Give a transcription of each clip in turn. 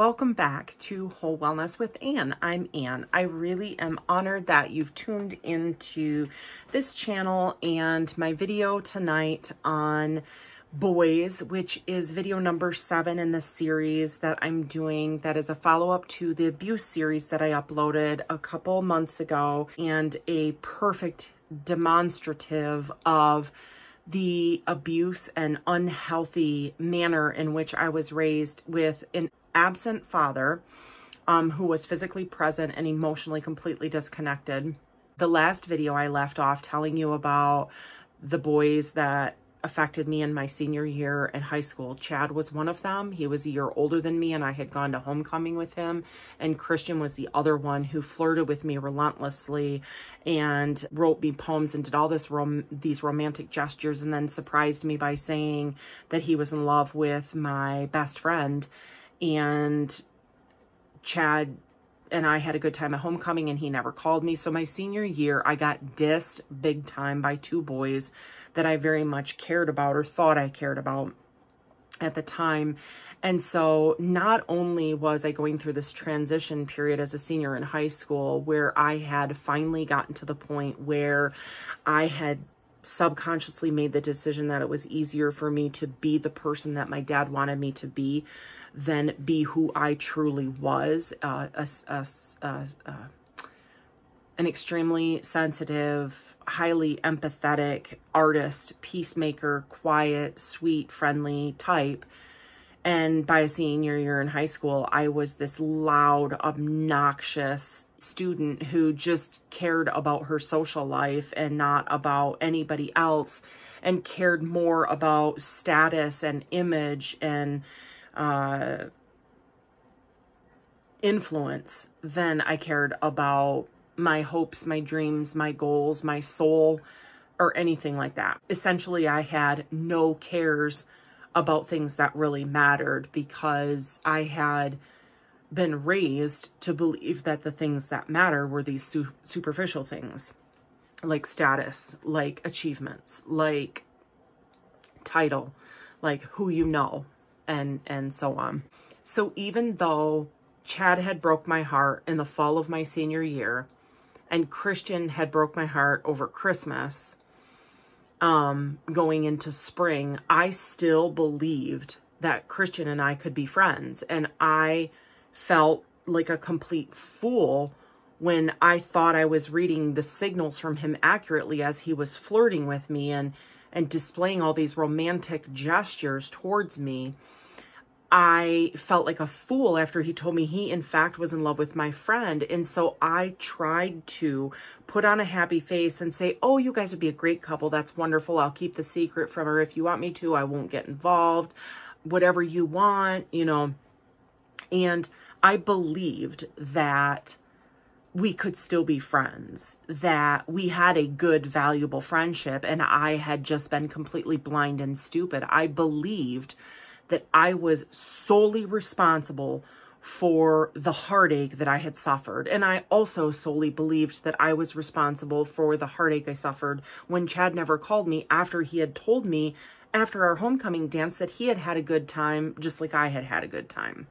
welcome back to Whole Wellness with Ann. I'm Ann. I really am honored that you've tuned into this channel and my video tonight on boys, which is video number 7 in the series that I'm doing. That is a follow-up to the abuse series that I uploaded a couple months ago, and a perfect demonstrative of the abuse and unhealthy manner in which I was raised with an absent father who was physically present and emotionally completely disconnected. The last video I left off telling you about the boys that affected me in my senior year in high school. Chad was one of them. He was a year older than me and I had gone to homecoming with him. And Christian was the other one who flirted with me relentlessly and wrote me poems and did all these romantic gestures, and then surprised me by saying that he was in love with my best friend. And Chad and I had a good time at homecoming and he never called me. So my senior year, I got dissed big time by 2 boys that I very much cared about, or thought I cared about at the time. And so not only was I going through this transition period as a senior in high school, where I had finally gotten to the point where I had subconsciously made the decision that it was easier for me to be the person that my dad wanted me to be than be who I truly was, an extremely sensitive, highly empathetic artist, peacemaker, quiet, sweet, friendly type. And by a senior year in high school, I was this loud, obnoxious student who just cared about her social life and not about anybody else, and cared more about status and image and influence than I cared about my hopes, my dreams, my goals, my soul, or anything like that. Essentially, I had no cares about things that really mattered, because I had been raised to believe that the things that matter were these superficial things, like status, like achievements, like title, like who you know, and so on. So even though Chad had broke my heart in the fall of my senior year, and Christian had broke my heart over Christmas, going into spring, I still believed that Christian and I could be friends. And I felt like a complete fool when I thought I was reading the signals from him accurately as he was flirting with me and displaying all these romantic gestures towards me. I felt like a fool after he told me he, in fact, was in love with my friend. And so I tried to put on a happy face and say, oh, you guys would be a great couple. That's wonderful. I'll keep the secret from her if you want me to. I won't get involved. Whatever you want, you know. And I believed that we could still be friends, that we had a good, valuable friendship, and I had just been completely blind and stupid. I believed that I was solely responsible for the heartache that I had suffered. And I also solely believed that I was responsible for the heartache I suffered when Chad never called me after he had told me after our homecoming dance that he had had a good time, just like I had had a good time.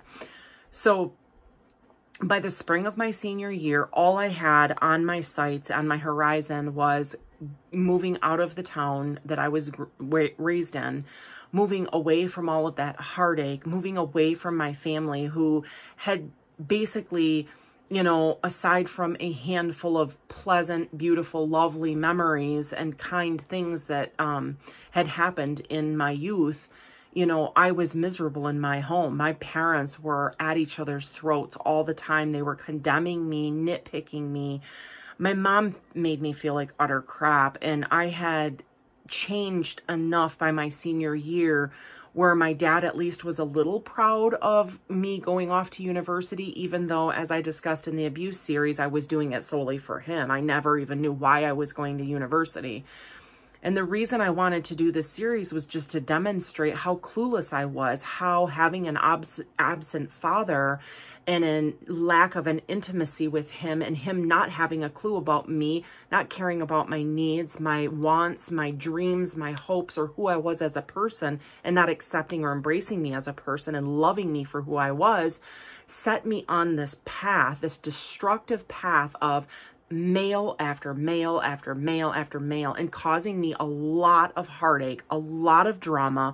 So by the spring of my senior year, all I had on my sights, on my horizon, was moving out of the town that I was raised in, moving away from all of that heartache, moving away from my family, who had basically, you know, aside from a handful of pleasant, beautiful, lovely memories and kind things that had happened in my youth, you know, I was miserable in my home. My parents were at each other's throats all the time. They were condemning me, nitpicking me. My mom made me feel like utter crap, and I had changed enough by my senior year where my dad at least was a little proud of me going off to university, even though, as I discussed in the abuse series, I was doing it solely for him. I never even knew why I was going to university. And the reason I wanted to do this series was just to demonstrate how clueless I was, how having an absent father and a lack of an intimacy with him, and him not having a clue about me, not caring about my needs, my wants, my dreams, my hopes, or who I was as a person, and not accepting or embracing me as a person and loving me for who I was, set me on this path, this destructive path of male after male after male after male, and causing me a lot of heartache, a lot of drama,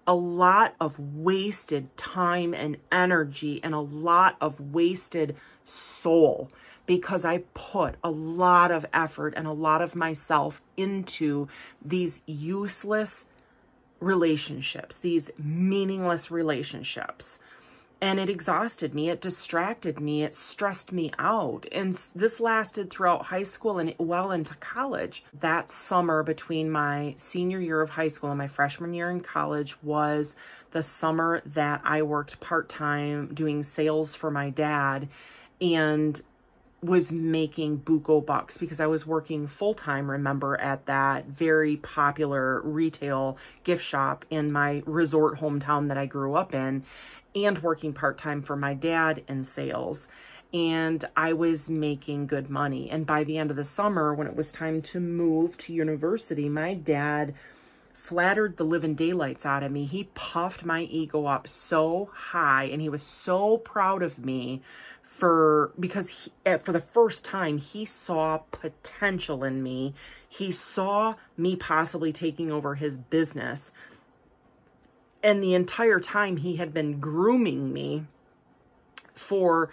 a lot of wasted time and energy, and a lot of wasted soul, because I put a lot of effort and a lot of myself into these useless relationships, these meaningless relationships. And it exhausted me, it distracted me, it stressed me out. And this lasted throughout high school and well into college. That summer between my senior year of high school and my freshman year in college was the summer that I worked part-time doing sales for my dad and was making buco bucks, because I was working full-time, remember, at that very popular retail gift shop in my resort hometown that I grew up in, and working part-time for my dad in sales. And I was making good money. And by the end of the summer, when it was time to move to university, my dad flattered the living daylights out of me. He puffed my ego up so high, and he was so proud of me because for the first time, he saw potential in me. He saw me possibly taking over his business. And the entire time he had been grooming me for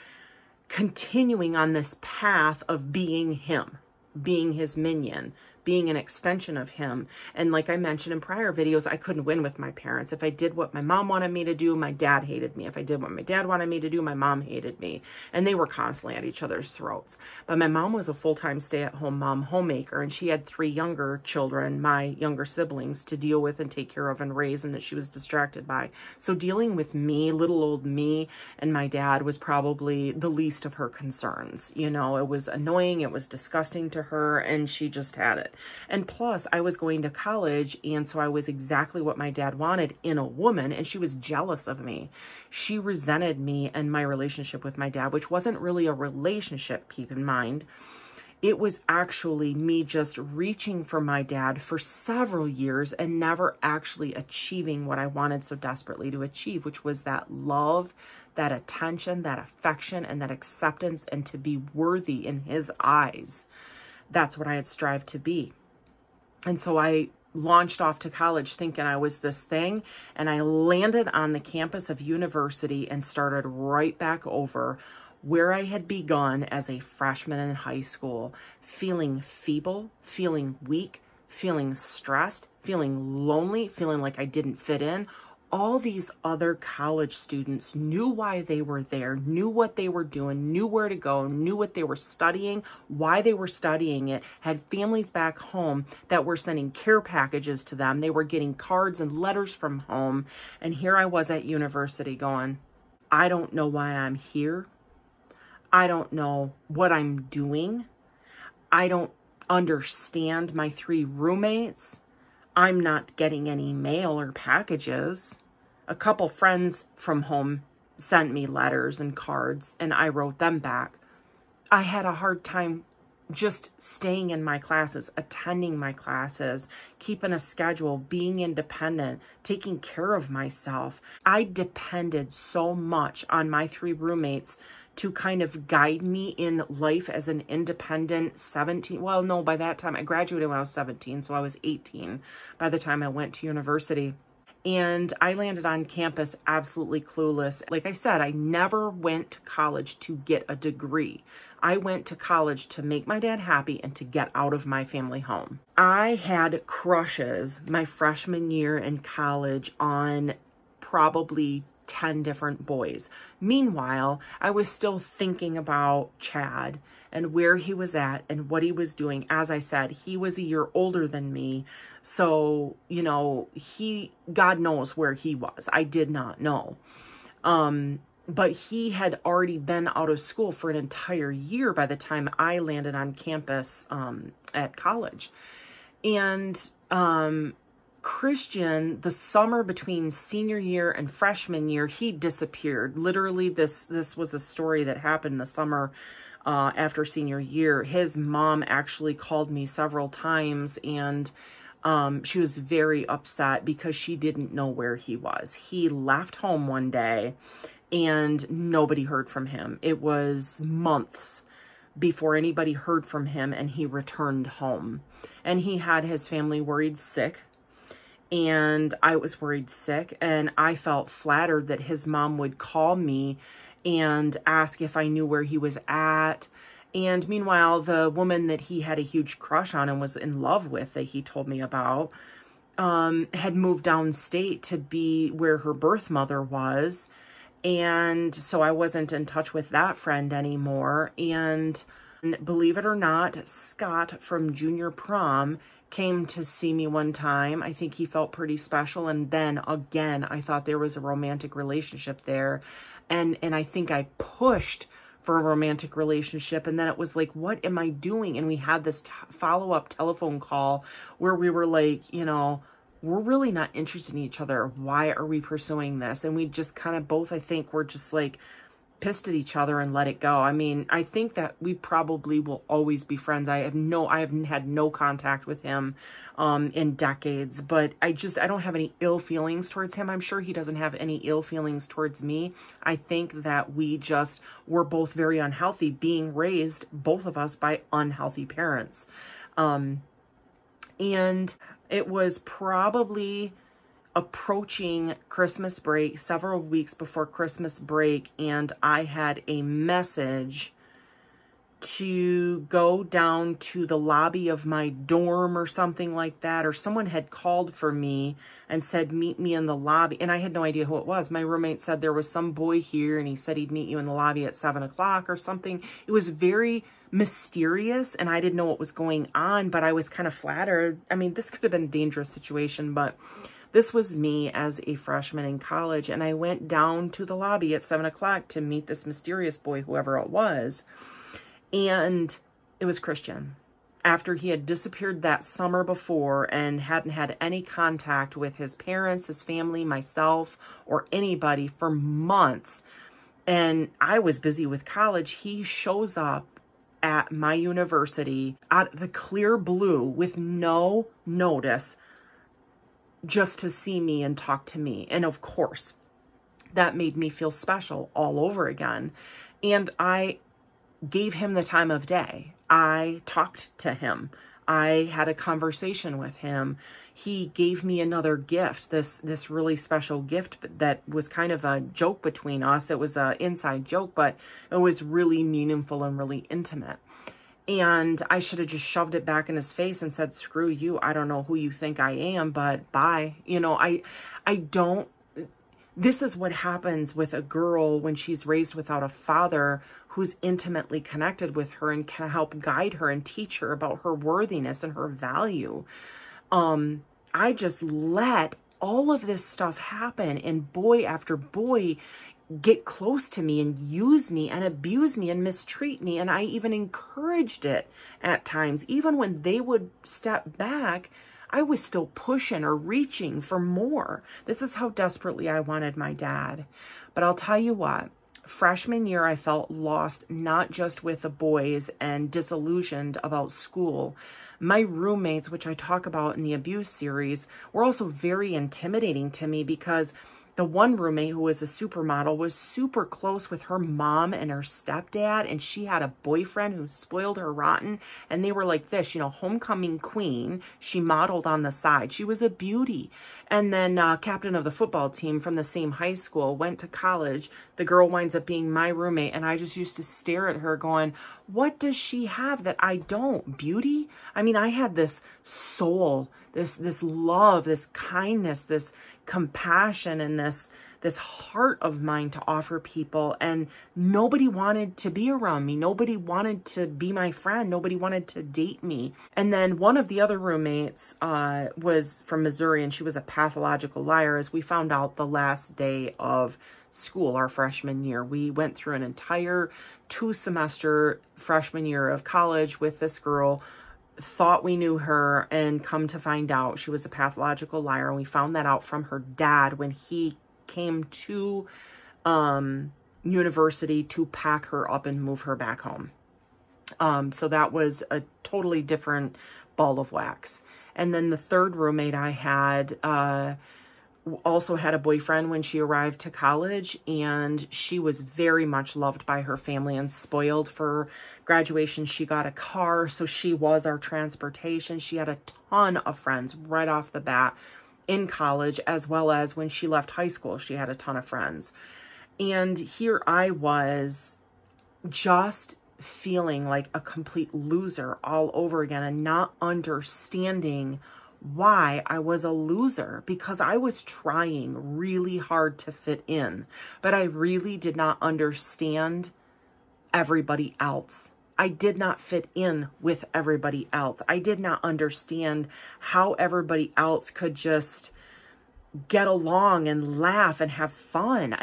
continuing on this path of being him, being his minion, being an extension of him. And like I mentioned in prior videos, I couldn't win with my parents. If I did what my mom wanted me to do, my dad hated me. If I did what my dad wanted me to do, my mom hated me. And they were constantly at each other's throats. But my mom was a full-time stay-at-home mom, homemaker, and she had 3 younger children, my younger siblings, to deal with and take care of and raise, and that she was distracted by. So dealing with me, little old me, and my dad was probably the least of her concerns. You know, it was annoying, it was disgusting to her, and she just had it. And plus, I was going to college, and so I was exactly what my dad wanted in a woman, and she was jealous of me. She resented me and my relationship with my dad, which wasn't really a relationship, keep in mind. It was actually me just reaching for my dad for several years and never actually achieving what I wanted so desperately to achieve, which was that love, that attention, that affection, and that acceptance, and to be worthy in his eyes. That's what I had strived to be. And so I launched off to college thinking I was this thing, and I landed on the campus of university and started right back over where I had begun as a freshman in high school, feeling feeble, feeling weak, feeling stressed, feeling lonely, feeling like I didn't fit in. All these other college students knew why they were there, knew what they were doing, knew where to go, knew what they were studying, why they were studying it, had families back home that were sending care packages to them. They were getting cards and letters from home. And here I was at university going, I don't know why I'm here. I don't know what I'm doing. I don't understand my 3 roommates. I'm not getting any mail or packages. A couple friends from home sent me letters and cards, and I wrote them back. I had a hard time just staying in my classes, attending my classes, keeping a schedule, being independent, taking care of myself. I depended so much on my 3 roommates to kind of guide me in life as an independent 17. Well, no, by that time I graduated when I was 17, so I was 18 by the time I went to university. And I landed on campus absolutely clueless. Like I said, I never went to college to get a degree. I went to college to make my dad happy and to get out of my family home. I had crushes my freshman year in college on probably 10 different boys. Meanwhile, I was still thinking about Chad and where he was at and what he was doing. As I said, he was a year older than me. So, you know, God knows where he was. I did not know. But he had already been out of school for an entire year by the time I landed on campus at college. And Christian, the summer between senior year and freshman year, he disappeared. Literally, this was a story that happened the summer after senior year. His mom actually called me several times, and she was very upset because she didn't know where he was. He left home one day and nobody heard from him. It was months before anybody heard from him, and he returned home. And he had his family worried sick, and I was worried sick, and I felt flattered that his mom would call me and ask if I knew where he was at. And meanwhile, the woman that he had a huge crush on and was in love with, that he told me about, had moved downstate to be where her birth mother was. And so I wasn't in touch with that friend anymore. And believe it or not, Scott from junior prom came to see me one time. I think he felt pretty special. And then again, I thought there was a romantic relationship there. And I think I pushed for a romantic relationship. And then it was like, what am I doing? And we had this follow-up telephone call where we were like, you know, we're really not interested in each other. Why are we pursuing this? And we just kind of both, I think, were just like pissed at each other and let it go. I mean, I think that we probably will always be friends. I haven't had no contact with him in decades, but I don't have any ill feelings towards him. I'm sure he doesn't have any ill feelings towards me. I think that we're both very unhealthy, being raised, both of us, by unhealthy parents. And it was probably approaching Christmas break, several weeks before Christmas break, and I had a message to go down to the lobby of my dorm or something like that, or someone had called for me and said, meet me in the lobby. And I had no idea who it was. My roommate said there was some boy here and he said he'd meet you in the lobby at 7 o'clock or something. It was very mysterious and I didn't know what was going on, but I was kind of flattered. I mean, this could have been a dangerous situation, but this was me as a freshman in college. And I went down to the lobby at 7 o'clock to meet this mysterious boy, whoever it was. And it was Christian. After he had disappeared that summer before and hadn't had any contact with his parents, his family, myself, or anybody for months, and I was busy with college, he shows up at my university out of the clear blue with no notice, just to see me and talk to me. And of course, that made me feel special all over again. And I gave him the time of day. I talked to him. I had a conversation with him. He gave me another gift, this really special gift that was kind of a joke between us. It was an inside joke, but it was really meaningful and really intimate. And I should have just shoved it back in his face and said, screw you. I don't know who you think I am, but bye. You know, this is what happens with a girl when she's raised without a father who's intimately connected with her and can help guide her and teach her about her worthiness and her value. I just let all of this stuff happen, and boy after boy get close to me and use me and abuse me and mistreat me. And I even encouraged it at times. Even when they would step back, I was still pushing or reaching for more. This is how desperately I wanted my dad. But I'll tell you what, freshman year, I felt lost, not just with the boys and disillusioned about school. My roommates, which I talk about in the abuse series, were also very intimidating to me because the one roommate, who was a supermodel, was super close with her mom and her stepdad, and she had a boyfriend who spoiled her rotten, and they were like this, you know, homecoming queen. She modeled on the side. She was a beauty. And then captain of the football team from the same high school, went to college. The girl winds up being my roommate, and I just used to stare at her going, what does she have that I don't? Beauty? I mean, I had this soul, this love, this kindness, this compassion, and this heart of mine to offer people, and nobody wanted to be around me. Nobody wanted to be my friend. Nobody wanted to date me. And then one of the other roommates was from Missouri, and she was a pathological liar, as we found out the last day of school, our freshman year. We went through an entire 2-semester freshman year of college with this girl, thought we knew her, and come to find out she was a pathological liar. And we found that out from her dad when he came to university to pack her up and move her back home. So that was a totally different ball of wax. And then the third roommate I had also had a boyfriend when she arrived to college, and she was very much loved by her family and spoiled. For graduation, she got a car, so she was our transportation. She had a ton of friends right off the bat in college, as well as when she left high school, she had a ton of friends. And here I was, just feeling like a complete loser all over again, and not understanding why I was a loser, because I was trying really hard to fit in, but I really did not understand everybody else. I did not fit in with everybody else. I did not understand how everybody else could just get along and laugh and have fun.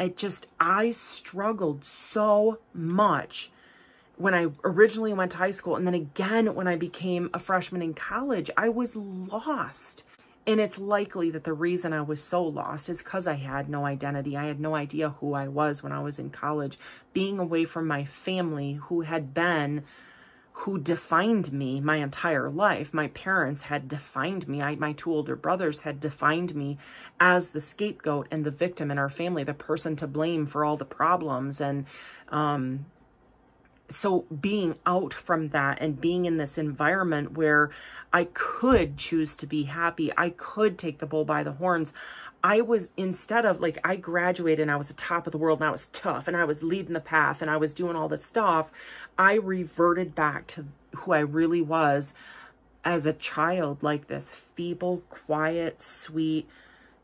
I struggled so much when I originally went to high school, and then again when I became a freshman in college. I was lost. And it's likely that the reason I was so lost is because I had no identity. I had no idea who I was when I was in college, being away from my family who defined me my entire life. My parents had defined me. My two older brothers had defined me as the scapegoat and the victim in our family, the person to blame for all the problems. And so being out from that and being in this environment where I could choose to be happy, I could take the bull by the horns. I was, instead of like, I graduated and I was the top of the world and I was tough and I was leading the path and I was doing all this stuff, I reverted back to who I really was as a child, like this feeble, quiet, sweet,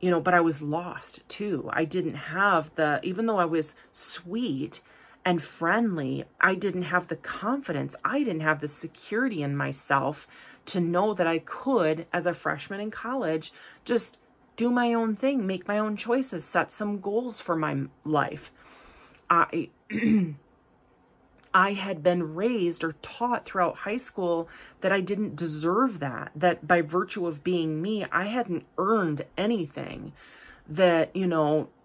but I was lost too. I didn't have even though I was sweet and friendly, I didn't have the confidence. I didn't have the security in myself to know that I could, as a freshman in college, just do my own thing, make my own choices, set some goals for my life. I had been raised or taught throughout high school that I didn't deserve that by virtue of being me, I hadn't earned anything. That,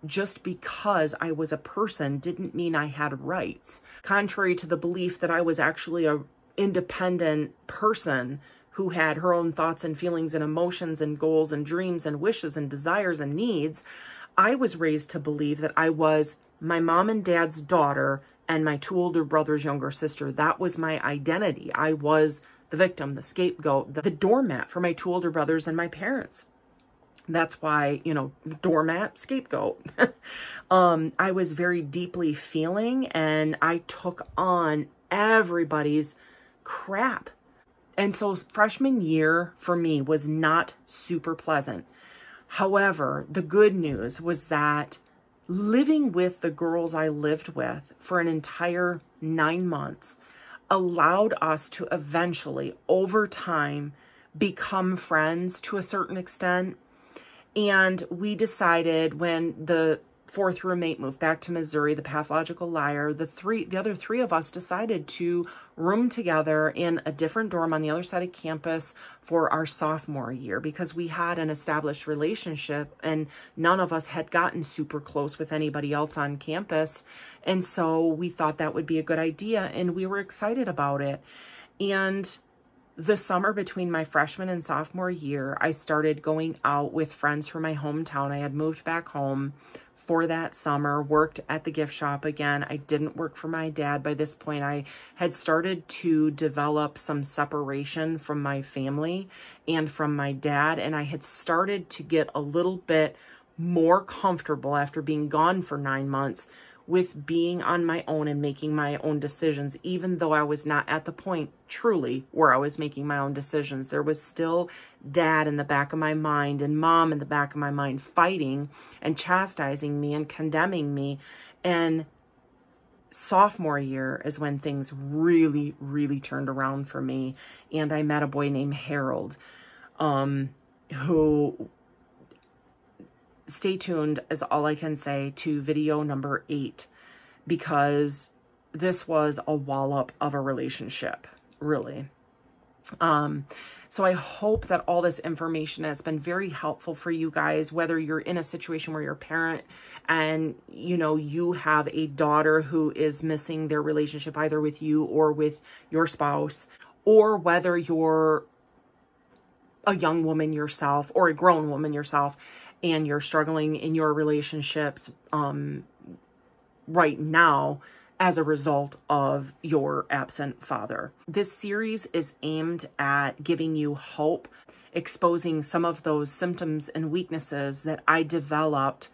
just because I was a person didn't mean I had rights. Contrary to the belief that I was actually an independent person who had her own thoughts and feelings and emotions and goals and dreams and wishes and desires and needs, I was raised to believe that I was my mom and dad's daughter and my two older brothers' younger sister. That was my identity. I was the victim, the scapegoat, the doormat for my two older brothers and my parents. That's why, doormat, scapegoat. I was very deeply feeling, and I took on everybody's crap. And so freshman year for me was not super pleasant. However, the good news was that living with the girls I lived with for an entire 9 months allowed us to eventually, over time, become friends to a certain extent. And we decided, when the fourth roommate moved back to Missouri, the pathological liar, the other three of us decided to room together in a different dorm on the other side of campus for our sophomore year, because we had an established relationship and none of us had gotten super close with anybody else on campus. And so we thought that would be a good idea, and we were excited about it. And the summer between my freshman and sophomore year, I started going out with friends from my hometown. I had moved back home for that summer, worked at the gift shop again. I didn't work for my dad. By this point, I had started to develop some separation from my family and from my dad, and I had started to get a little bit more comfortable after being gone for 9 months with being on my own and making my own decisions. Even though I was not at the point truly where I was making my own decisions, there was still dad in the back of my mind and mom in the back of my mind fighting and chastising me and condemning me. And sophomore year is when things really, really turned around for me. And I met a boy named Harold, who... Stay tuned is all I can say to video number 8, because this was a wallop of a relationship, really. So I hope that all this information has been very helpful for you guys, whether you're in a situation where you're a parent and, you know, you have a daughter who is missing their relationship either with you or with your spouse, or whether you're a young woman yourself or a grown woman yourself and you're struggling in your relationships right now as a result of your absent father. This series is aimed at giving you hope, exposing some of those symptoms and weaknesses that I developed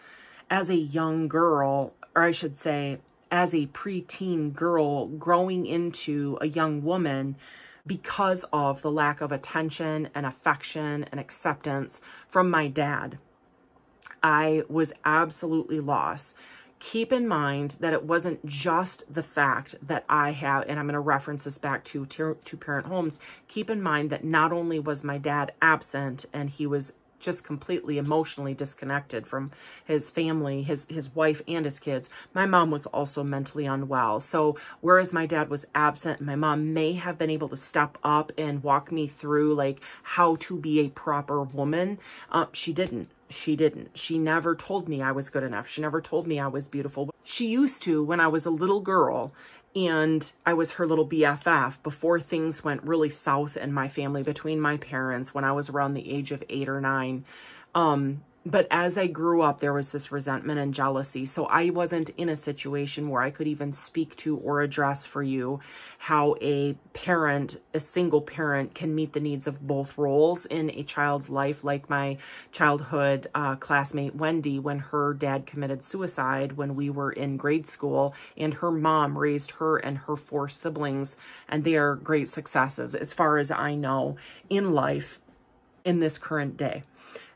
as a young girl, or I should say, as a preteen girl growing into a young woman because of the lack of attention and affection and acceptance from my dad. I was absolutely lost. Keep in mind that it wasn't just the fact that I have, and I'm going to reference this back to two-parent homes. Keep in mind that not only was my dad absent and he was just completely emotionally disconnected from his family, his wife and his kids, my mom was also mentally unwell. So whereas my dad was absent, my mom may have been able to step up and walk me through like how to be a proper woman. She didn't. She never told me I was good enough. She never told me I was beautiful. She used to when I was a little girl and I was her little BFF before things went really south in my family between my parents when I was around the age of 8 or 9. But as I grew up, there was this resentment and jealousy. So I wasn't in a situation where I could even speak to or address for you how a parent, a single parent, can meet the needs of both roles in a child's life, like my childhood classmate Wendy, when her dad committed suicide when we were in grade school, and her mom raised her and her 4 siblings, and they are great successes, as far as I know, in life in this current day.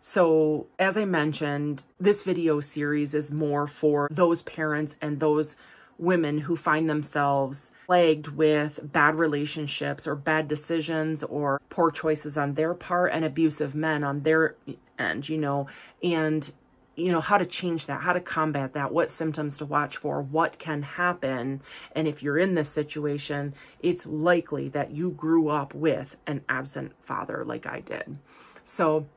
So as I mentioned, this video series is more for those parents and those women who find themselves plagued with bad relationships or bad decisions or poor choices on their part and abusive men on their end, you know, and, you know, how to change that, how to combat that, what symptoms to watch for, what can happen. And if you're in this situation, it's likely that you grew up with an absent father like I did. So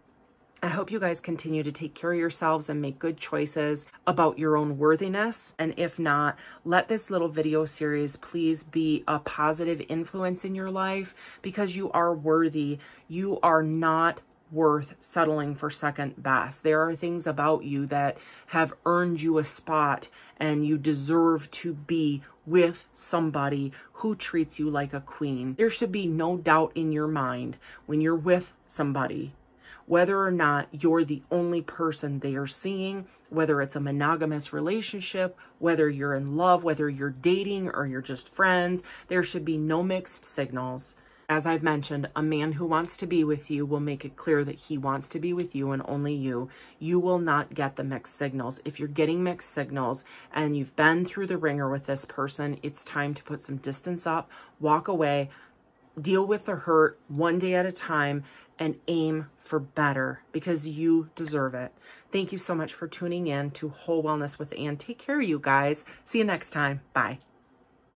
I hope you guys continue to take care of yourselves and make good choices about your own worthiness. And if not, let this little video series please be a positive influence in your life, because you are worthy. You are not worth settling for second best. There are things about you that have earned you a spot, and you deserve to be with somebody who treats you like a queen. There should be no doubt in your mind when you're with somebody whether or not you're the only person they are seeing, whether it's a monogamous relationship, whether you're in love, whether you're dating or you're just friends. There should be no mixed signals. As I've mentioned, a man who wants to be with you will make it clear that he wants to be with you and only you. You will not get the mixed signals. If you're getting mixed signals and you've been through the ringer with this person, it's time to put some distance up, walk away, deal with the hurt one day at a time, and aim for better, because you deserve it. Thank you so much for tuning in to Whole Wellness with Ann. Take care of you guys. See you next time. Bye.